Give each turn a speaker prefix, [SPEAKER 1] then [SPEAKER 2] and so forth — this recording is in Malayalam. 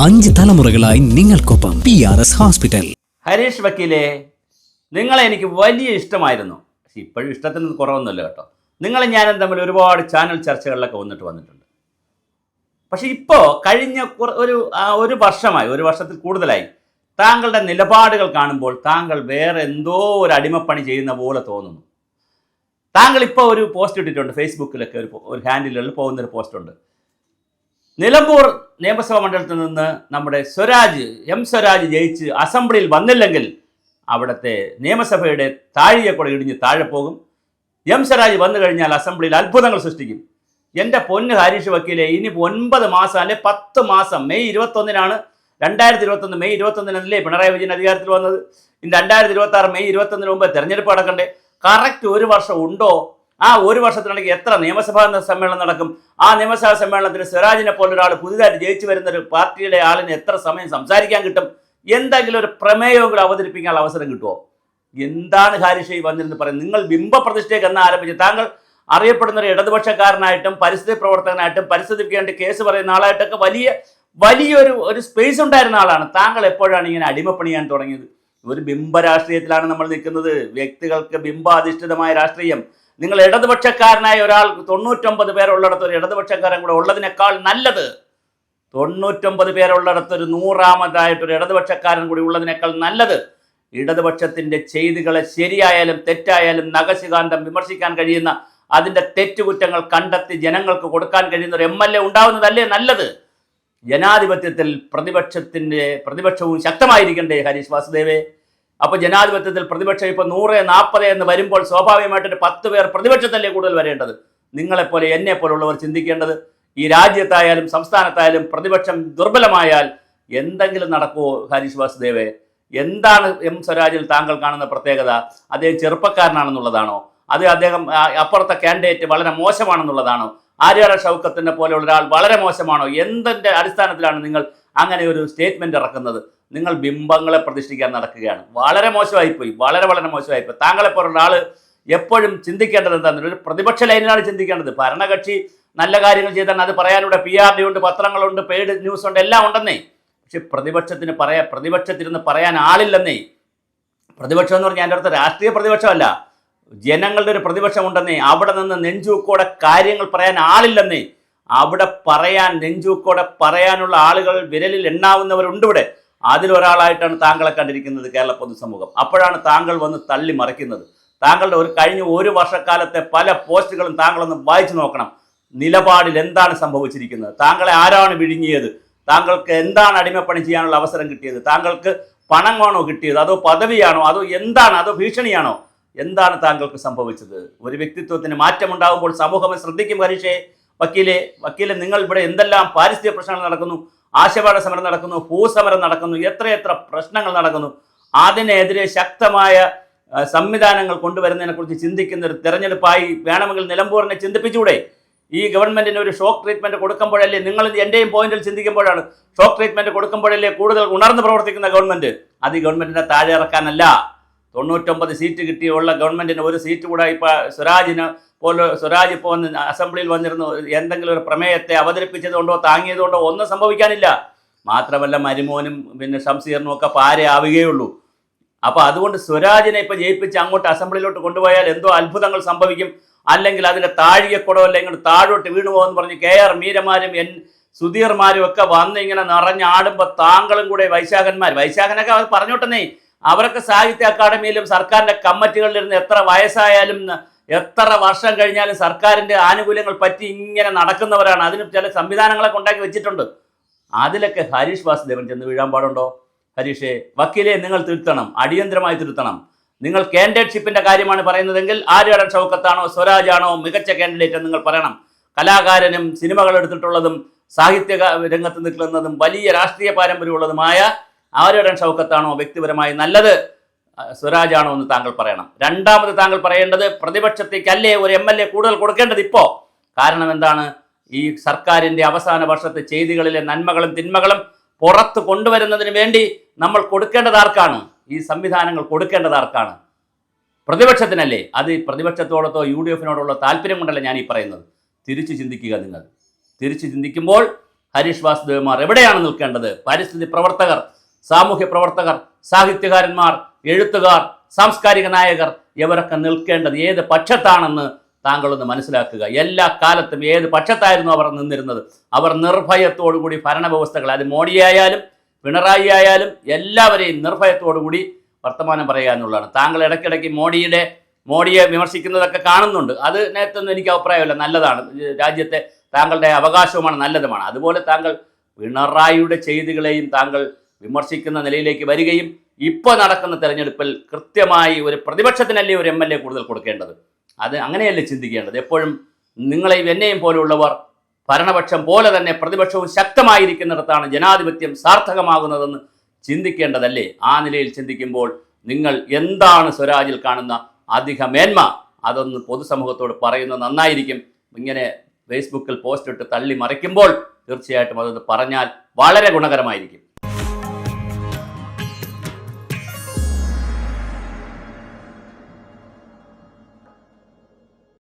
[SPEAKER 1] 5 തലമുറകളായി നിങ്ങൾക്കൊപ്പം PRS ഹോസ്പിറ്റൽ.
[SPEAKER 2] ഹരീഷ് വക്കീലെ, നിങ്ങളെ എനിക്ക് വലിയ ഇഷ്ടമായിരുന്നു. പക്ഷെ ഇപ്പോഴും ഇഷ്ടത്തിന് കുറവൊന്നുമില്ല കേട്ടോ. നിങ്ങളും ഞാനും തമ്മിൽ ഒരുപാട് ചാനൽ ചർച്ചകളിലൊക്കെ വന്നിട്ടുണ്ട്. പക്ഷെ ഇപ്പോൾ കഴിഞ്ഞ ഒരു വർഷമായി, ഒരു വർഷത്തിൽ കൂടുതലായി താങ്കളുടെ നിലപാടുകൾ കാണുമ്പോൾ താങ്കൾ വേറെ എന്തോ ഒരു അടിമപ്പണി ചെയ്യുന്ന പോലെ തോന്നുന്നു. താങ്കൾ ഇപ്പോൾ ഒരു പോസ്റ്റ് ഇട്ടിട്ടുണ്ട് ഫേസ്ബുക്കിലൊക്കെ, ഒരു ഹാൻഡിലുകളിൽ പോകുന്നൊരു പോസ്റ്റുണ്ട്. നിലമ്പൂർ നിയമസഭാ മണ്ഡലത്തിൽ നിന്ന് നമ്മുടെ എം സ്വരാജ് ജയിച്ച് അസംബ്ലിയിൽ വന്നില്ലെങ്കിൽ അവിടുത്തെ നിയമസഭയുടെ താഴികക്കുട ഇടിഞ്ഞ് താഴെ പോകും. എം സ്വരാജ് വന്നു കഴിഞ്ഞാൽ അസംബ്ലിയിൽ അത്ഭുതങ്ങൾ സൃഷ്ടിക്കും. എൻ്റെ പൊന്ന് ഹരീഷ് വക്കീലെ, ഇനി 9 മാസം അല്ലെ 10 മാസം, മെയ് 21 2021 മെയ് 21 പിണറായി വിജയൻ അധികാരത്തിൽ വന്നത്. ഇനി 2026 മെയ് 21 മുമ്പ് തെരഞ്ഞെടുപ്പ് നടക്കണ്ടേ? കറക്റ്റ് ഒരു വർഷം ഉണ്ടോ? ആ ഒരു വർഷത്തിനിടയ്ക്ക് എത്ര നിയമസഭാ സമ്മേളനം നടക്കും? ആ നിയമസഭാ സമ്മേളനത്തിന് സ്വരാജിനെ പോലൊരാൾ പുതുതായിട്ട് ജയിച്ചു വരുന്ന ഒരു പാർട്ടിയുടെ ആളിന് എത്ര സമയം സംസാരിക്കാൻ കിട്ടും? എന്തെങ്കിലും ഒരു പ്രമേയമെങ്കിലും അവതരിപ്പിക്കാനുള്ള അവസരം കിട്ടുമോ? എന്താണ് ഹാരിഷ് വന്നിരുന്ന് പറയുന്നത്? നിങ്ങൾ ബിംബപ്രതിഷ്ഠയ്ക്ക് എന്ന് ആരംഭിച്ച് താങ്കൾ അറിയപ്പെടുന്ന ഒരു ഇടതുപക്ഷക്കാരനായിട്ടും പരിസ്ഥിതി പ്രവർത്തകനായിട്ടും പരിസ്ഥിതിക്ക് വേണ്ടി കേസ് പറയുന്ന ആളായിട്ടൊക്കെ വലിയൊരു സ്പേസ് ഉണ്ടായിരുന്ന ആളാണ്. താങ്കൾ എപ്പോഴാണ് ഇങ്ങനെ അടിമപ്പണിയാൻ തുടങ്ങിയത്? ഒരു ബിംബ രാഷ്ട്രീയത്തിലാണ് നമ്മൾ നിൽക്കുന്നത്. വ്യക്തികൾക്ക് ബിംബാധിഷ്ഠിതമായ രാഷ്ട്രീയം. നിങ്ങൾ ഇടതുപക്ഷക്കാരനായ ഒരാൾ 99 പേരുള്ളിടത്ത് ഒരു ഇടതുപക്ഷക്കാരൻ കൂടെ ഉള്ളതിനേക്കാൾ നല്ലത്, 99 പേരുള്ളിടത്ത് ഒരു 100ാമതായിട്ടൊരു ഇടതുപക്ഷക്കാരൻ കൂടി ഉള്ളതിനേക്കാൾ നല്ലത് ഇടതുപക്ഷത്തിൻ്റെ ചെയ്തികളെ ശരിയായാലും തെറ്റായാലും നഖശികാന്തം വിമർശിക്കാൻ കഴിയുന്ന, അതിൻ്റെ തെറ്റുകുറ്റങ്ങൾ കണ്ടെത്തി ജനങ്ങൾക്ക് കൊടുക്കാൻ കഴിയുന്ന ഒരു MLA ഉണ്ടാവുന്നതല്ലേ നല്ലത്? ജനാധിപത്യത്തിൽ പ്രതിപക്ഷവും ശക്തമായിരിക്കണ്ടേ ഹരീഷ് വാസുദേവേ? അപ്പോൾ ജനാധിപത്യത്തിൽ പ്രതിപക്ഷം ഇപ്പോൾ 140 എന്ന് വരുമ്പോൾ സ്വാഭാവികമായിട്ടൊരു 10 പേർ പ്രതിപക്ഷത്തല്ലേ കൂടുതൽ വരേണ്ടത്? നിങ്ങളെപ്പോലെ എന്നെപ്പോലുള്ളവർ ചിന്തിക്കേണ്ടത്, ഈ രാജ്യത്തായാലും സംസ്ഥാനത്തായാലും പ്രതിപക്ഷം ദുർബലമായാൽ എന്തെങ്കിലും നടക്കുമോ ഹരീഷ് വാസുദേവേ? എന്താണ് എം സ്വരാജിൽ താങ്കൾ കാണുന്ന പ്രത്യേകത? അദ്ദേഹം ചെറുപ്പക്കാരനാണെന്നുള്ളതാണോ? അദ്ദേഹം അപ്പുറത്തെ കാൻഡിഡേറ്റ് വളരെ മോശമാണെന്നുള്ളതാണോ? ആര്യാടൻ ഷൗക്കത്തിനെ പോലെയുള്ള ഒരാൾ വളരെ മോശമാണോ? എന്തിൻ്റെ അടിസ്ഥാനത്തിലാണ് നിങ്ങൾ അങ്ങനെ ഒരു സ്റ്റേറ്റ്മെൻറ്റ് ഇറക്കുന്നത്? നിങ്ങൾ ബിംബങ്ങളെ പ്രതിഷ്ഠിക്കാൻ നടക്കുകയാണ്. വളരെ മോശമായിപ്പോയി, വളരെ മോശമായിപ്പോയി. താങ്കളെപ്പോലുള്ള ആൾ എപ്പോഴും ചിന്തിക്കേണ്ടത് എന്താണെന്ന്, ഒരു പ്രതിപക്ഷ ലൈനിലാണ് ചിന്തിക്കേണ്ടത്. ഭരണകക്ഷി നല്ല കാര്യങ്ങൾ ചെയ്താൽ അത് പറയാനിവിടെ PRD ഉണ്ട്, പത്രങ്ങളുണ്ട്, പെയ്ഡ് ന്യൂസ് ഉണ്ട്, എല്ലാം ഉണ്ടെന്നേ. പക്ഷെ പ്രതിപക്ഷത്തിരുന്ന് പറയാൻ ആളില്ലെന്നേ. പ്രതിപക്ഷം എന്ന് പറഞ്ഞാൽ എൻ്റെ അടുത്ത് രാഷ്ട്രീയ പ്രതിപക്ഷമല്ല, ജനങ്ങളുടെ ഒരു പ്രതിപക്ഷമുണ്ടെന്നേ. അവിടെ നിന്ന് നെഞ്ചൂക്കോടെ കാര്യങ്ങൾ പറയാൻ ആളില്ലെന്നേ. അവിടെ നെഞ്ചൂക്കോടെ പറയാനുള്ള ആളുകൾ വിരലിൽ എണ്ണാവുന്നവരുണ്ട് ഇവിടെ. അതിലൊരാളായിട്ടാണ് താങ്കളെ കണ്ടിരിക്കുന്നത് കേരള പൊതുസമൂഹം. അപ്പോഴാണ് താങ്കൾ വന്ന് തള്ളി മറിക്കുന്നത്. താങ്കളുടെ കഴിഞ്ഞ ഒരു വർഷക്കാലത്തെ പല പോസ്റ്റുകളും താങ്കളൊന്ന് വായിച്ചു നോക്കണം. നിലപാടിൽ എന്താണ് സംഭവിച്ചിരിക്കുന്നത്? താങ്കളെ ആരാണ് വിഴുങ്ങിയത്? താങ്കൾക്ക് എന്താണ് അടിമപ്പണി ചെയ്യാനുള്ള അവസരം കിട്ടിയത്? താങ്കൾക്ക് പണമാണോ കിട്ടിയത്? അതോ പദവിയാണോ? അതോ എന്താണ്? അതോ ഭീഷണിയാണോ? എന്താണ് താങ്കൾക്ക് സംഭവിച്ചത്? ഒരു വ്യക്തിത്വത്തിന് മാറ്റമുണ്ടാകുമ്പോൾ സമൂഹം ശ്രദ്ധിക്കും. ഹരീഷേ വക്കീലെ, നിങ്ങൾ ഇവിടെ എന്തെല്ലാം പാരിസ്ഥിതിക പ്രശ്നങ്ങൾ നടക്കുന്നു, ആശയപാഠ സമരം നടക്കുന്നു, ഭൂസമരം നടക്കുന്നു, എത്രയെത്ര പ്രശ്നങ്ങൾ നടക്കുന്നു. അതിനെതിരെ ശക്തമായ സംവിധാനങ്ങൾ കൊണ്ടുവരുന്നതിനെക്കുറിച്ച് ചിന്തിക്കുന്ന ഒരു തെരഞ്ഞെടുപ്പായി വേണമെങ്കിൽ നിലമ്പൂരിനെ ചിന്തിപ്പിച്ചുകൂടെ? ഈ ഗവൺമെൻറ്റിന് ഒരു ഷോക്ക് ട്രീറ്റ്മെൻറ്റ് കൊടുക്കുമ്പോഴല്ലേ, നിങ്ങൾ എൻ്റെയും പോയിന്റിൽ ചിന്തിക്കുമ്പോഴാണ്, ഷോക്ക് ട്രീറ്റ്മെൻറ്റ് കൊടുക്കുമ്പോഴല്ലേ കൂടുതൽ ഉണർന്ന് പ്രവർത്തിക്കുന്ന ഗവൺമെൻറ്. അത് ഈ ഗവൺമെൻറ്റിനെ താഴെ ഇറക്കാനല്ല. 99 സീറ്റ് കിട്ടിയുള്ള ഗവൺമെൻറ്റിന് ഒരു സീറ്റ് കൂടെ ഇപ്പോൾ സ്വരാജ് ഇപ്പോൾ വന്ന് അസംബ്ലിയിൽ വന്നിരുന്നു എന്തെങ്കിലും ഒരു പ്രമേയത്തെ അവതരിപ്പിച്ചതുകൊണ്ടോ താങ്ങിയതുകൊണ്ടോ ഒന്നും സംഭവിക്കാനില്ല. മാത്രമല്ല മരുമോനും പിന്നെ ഷംസീറിനും ഒക്കെ പാരെ ആവുകയുള്ളൂ. അപ്പോൾ അതുകൊണ്ട് സ്വരാജിനെ ഇപ്പോൾ ജയിപ്പിച്ച് അങ്ങോട്ട് അസംബ്ലിയിലോട്ട് കൊണ്ടുപോയാൽ എന്തോ അത്ഭുതങ്ങൾ സംഭവിക്കും, അല്ലെങ്കിൽ അതിൻ്റെ താഴികക്കുടോ അല്ലെങ്കിൽ താഴോട്ട് വീണു പോകുമെന്ന് പറഞ്ഞ് KR മീരമാരും സുധീർമാരും ഒക്കെ വന്ന് ഇങ്ങനെ നിറഞ്ഞാടുമ്പോൾ താങ്കളും കൂടെ വൈശാഖനൊക്കെ അവർ പറഞ്ഞോട്ടെന്നേ. അവരൊക്കെ സാഹിത്യ അക്കാദമിയിലും സർക്കാരിൻ്റെ കമ്മിറ്റികളിലിരുന്ന് എത്ര വയസ്സായാലും എത്ര വർഷം കഴിഞ്ഞാലും സർക്കാരിൻ്റെ ആനുകൂല്യങ്ങൾ പറ്റി ഇങ്ങനെ നടക്കുന്നവരാണ്. അതിന് ചില സംവിധാനങ്ങളൊക്കെ ഉണ്ടാക്കി വെച്ചിട്ടുണ്ട്. അതിലൊക്കെ ഹരീഷ് വാസുദേവൻ ചെന്ന് വീഴാൻ പാടുണ്ടോ? ഹരീഷേ വക്കീലെ, നിങ്ങൾ തിരുത്തണം, അടിയന്തരമായി തിരുത്തണം. നിങ്ങൾ കാൻഡിഡേറ്റ്ഷിപ്പിൻ്റെ കാര്യമാണ് പറയുന്നതെങ്കിൽ ആര്യാടൻ ഷൗക്കത്താണോ സ്വരാജാണോ മികച്ച കാൻഡിഡേറ്റ് എന്ന് നിങ്ങൾ പറയണം. കലാകാരനും സിനിമകൾ എടുത്തിട്ടുള്ളതും സാഹിത്യ രംഗത്ത് നിൽക്കുന്നതും വലിയ രാഷ്ട്രീയ പാരമ്പര്യമുള്ളതുമായ ആര്യാടൻ ഷൗക്കത്താണോ വ്യക്തിപരമായി നല്ലത്, സ്വരാജാണോ എന്ന് താങ്കൾ പറയണം. രണ്ടാമത് താങ്കൾ പറയേണ്ടത്, പ്രതിപക്ഷത്തേക്കല്ലേ ഒരു MLA കൂടുതൽ കൊടുക്കേണ്ടത് ഇപ്പോൾ? കാരണം എന്താണ്? ഈ സർക്കാരിൻ്റെ അവസാന വർഷത്തെ ചെയ്തികളിലെ നന്മകളും തിന്മകളും പുറത്ത് കൊണ്ടുവരുന്നതിന് വേണ്ടി നമ്മൾ കൊടുക്കേണ്ടത് ആർക്കാണ്? ഈ സംവിധാനങ്ങൾ കൊടുക്കേണ്ടത് ആർക്കാണ്? പ്രതിപക്ഷത്തിനല്ലേ? അത് പ്രതിപക്ഷത്തോടൊത്തോ UDF താല്പര്യം കൊണ്ടല്ല ഞാൻ ഈ പറയുന്നത്. തിരിച്ചു ചിന്തിക്കുക. നിങ്ങൾ തിരിച്ചു ചിന്തിക്കുമ്പോൾ ഹരീഷ് വാസുദേവന്മാർ എവിടെയാണ് നിൽക്കേണ്ടത്? പരിസ്ഥിതി പ്രവർത്തകർ, സാമൂഹ്യ പ്രവർത്തകർ, സാഹിത്യകാരന്മാർ, എഴുത്തുകാർ, സാംസ്കാരിക നായകർ ഇവരൊക്കെ നിൽക്കേണ്ടത് ഏത് പക്ഷത്താണെന്ന് താങ്കളൊന്ന് മനസ്സിലാക്കുക. എല്ലാ കാലത്തും ഏത് പക്ഷത്തായിരുന്നു അവർ നിന്നിരുന്നത്? അവർ നിർഭയത്തോടുകൂടി ഭരണവ്യവസ്ഥകൾ, അത് മോഡിയായാലും പിണറായി ആയാലും എല്ലാവരെയും നിർഭയത്തോടുകൂടി വർത്തമാനം പറയുക എന്നുള്ളതാണ്. താങ്കൾ ഇടയ്ക്കിടയ്ക്ക് മോഡിയെ വിമർശിക്കുന്നതൊക്കെ കാണുന്നുണ്ട്. അത് നേരത്തൊന്നും എനിക്ക് അഭിപ്രായമില്ല, നല്ലതാണ്, രാജ്യത്തെ താങ്കളുടെ അവകാശവുമാണ്, നല്ലതുമാണ്. അതുപോലെ താങ്കൾ പിണറായിയുടെ ചെയ്തികളെയും താങ്കൾ വിമർശിക്കുന്ന നിലയിലേക്ക് വരികയും ഇപ്പോൾ നടക്കുന്ന തെരഞ്ഞെടുപ്പിൽ കൃത്യമായി ഒരു പ്രതിപക്ഷത്തിനല്ലേ ഒരു MLA കൂടുതൽ കൊടുക്കേണ്ടത്? അത് അങ്ങനെയല്ലേ ചിന്തിക്കേണ്ടത്? എപ്പോഴും നിങ്ങളെയും എന്നെയും പോലെയുള്ളവർ ഭരണപക്ഷം പോലെ തന്നെ പ്രതിപക്ഷവും ശക്തമായിരിക്കുന്നിടത്താണ് ജനാധിപത്യം സാർത്ഥകമാകുന്നതെന്ന് ചിന്തിക്കേണ്ടതല്ലേ? ആ നിലയിൽ ചിന്തിക്കുമ്പോൾ നിങ്ങൾ എന്താണ് സ്വരാജിൽ കാണുന്ന അധിക മേന്മ, അതൊന്ന് പൊതുസമൂഹത്തോട് പറയുന്നത് നന്നായിരിക്കും. ഇങ്ങനെ ഫേസ്ബുക്കിൽ പോസ്റ്റ് ഇട്ട് തള്ളി മറിക്കുമ്പോൾ തീർച്ചയായിട്ടും അതൊന്ന് പറഞ്ഞാൽ വളരെ ഗുണകരമായിരിക്കും.